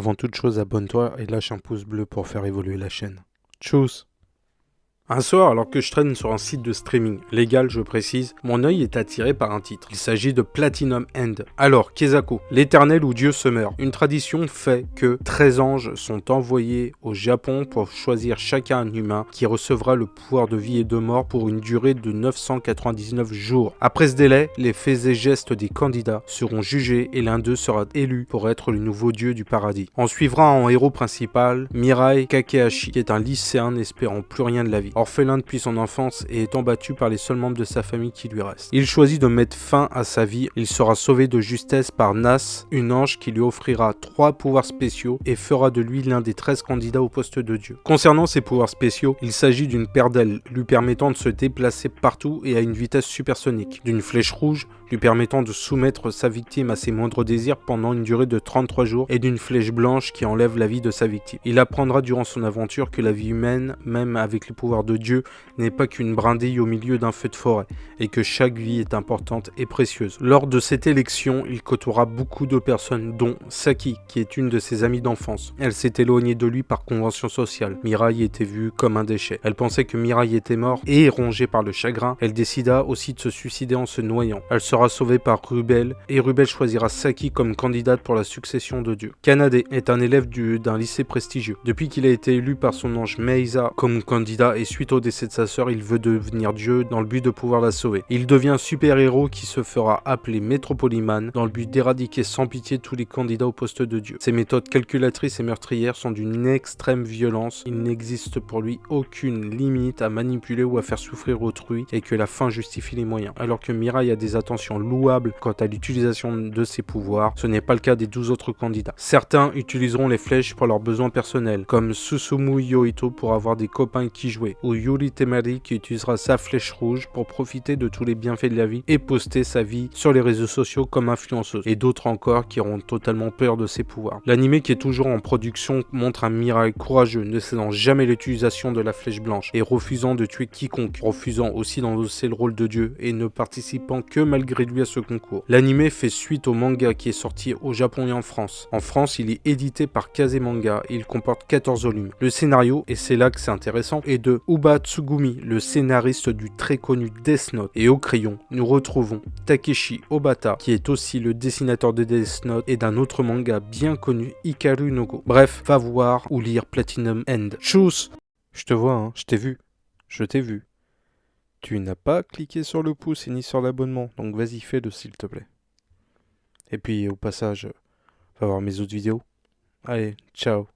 Avant toute chose, abonne-toi et lâche un pouce bleu pour faire évoluer la chaîne. Tchuss! Un soir, alors que je traîne sur un site de streaming, légal je précise, mon œil est attiré par un titre. Il s'agit de Platinum End. Alors, Kezako, l'éternel où Dieu se meurt. Une tradition fait que 13 anges sont envoyés au Japon pour choisir chacun un humain qui recevra le pouvoir de vie et de mort pour une durée de 999 jours. Après ce délai, les faits et gestes des candidats seront jugés et l'un d'eux sera élu pour être le nouveau dieu du paradis. On suivra en héros principal Mirai Kakehashi, qui est un lycéen n'espérant plus rien de la vie. Orphelin depuis son enfance et étant battu par les seuls membres de sa famille qui lui restent. Il choisit de mettre fin à sa vie. Il sera sauvé de justesse par Nas, une ange qui lui offrira 3 pouvoirs spéciaux et fera de lui l'un des 13 candidats au poste de dieu. Concernant ses pouvoirs spéciaux, il s'agit d'une paire d'ailes lui permettant de se déplacer partout et à une vitesse supersonique, d'une flèche rouge lui permettant de soumettre sa victime à ses moindres désirs pendant une durée de 33 jours et d'une flèche blanche qui enlève la vie de sa victime. Il apprendra durant son aventure que la vie humaine, même avec les pouvoirs de Dieu, n'est pas qu'une brindille au milieu d'un feu de forêt et que chaque vie est importante et précieuse. Lors de cette élection, il côtoiera beaucoup de personnes, dont Saki, qui est une de ses amies d'enfance. Elle s'est éloignée de lui par convention sociale. Mirai était vue comme un déchet. Elle pensait que Mirai était mort et, rongée par le chagrin, elle décida aussi de se suicider en se noyant. Elle sera sauvée par Rubel et Rubel choisira Saki comme candidate pour la succession de Dieu. Kanade est un élève d'un lycée prestigieux. Depuis qu'il a été élu par son ange Meisa comme candidat et suite au décès de sa sœur, il veut devenir Dieu dans le but de pouvoir la sauver. Il devient un super-héros qui se fera appeler Metropoliman dans le but d'éradiquer sans pitié tous les candidats au poste de Dieu. Ses méthodes calculatrices et meurtrières sont d'une extrême violence. Il n'existe pour lui aucune limite à manipuler ou à faire souffrir autrui et que la fin justifie les moyens. Alors que Mirai a des attentions louables quant à l'utilisation de ses pouvoirs, ce n'est pas le cas des 12 autres candidats. Certains utiliseront les flèches pour leurs besoins personnels, comme Susumu Yoito pour avoir des copains qui jouer, ou Yuri Temari qui utilisera sa flèche rouge pour profiter de tous les bienfaits de la vie et poster sa vie sur les réseaux sociaux comme influenceuse, et d'autres encore qui auront totalement peur de ses pouvoirs. L'anime qui est toujours en production montre un Mirai courageux, ne cédant jamais l'utilisation de la flèche blanche et refusant de tuer quiconque, refusant aussi d'endosser le rôle de Dieu et ne participant que malgré lui à ce concours. L'anime fait suite au manga qui est sorti au Japon et en France. En France, il est édité par Kazemanga et il comporte 14 volumes. Le scénario, et c'est là que c'est intéressant, est de Uba Tsugumi, le scénariste du très connu Death Note. Et au crayon, nous retrouvons Takeshi Obata, qui est aussi le dessinateur de Death Note et d'un autre manga bien connu, Hikaru no Go. Bref, va voir ou lire Platinum End. Tchuss! Je te vois, hein, je t'ai vu. Je t'ai vu. Tu n'as pas cliqué sur le pouce et ni sur l'abonnement, donc vas-y, fais-le s'il te plaît. Et puis au passage, va voir mes autres vidéos. Allez, ciao.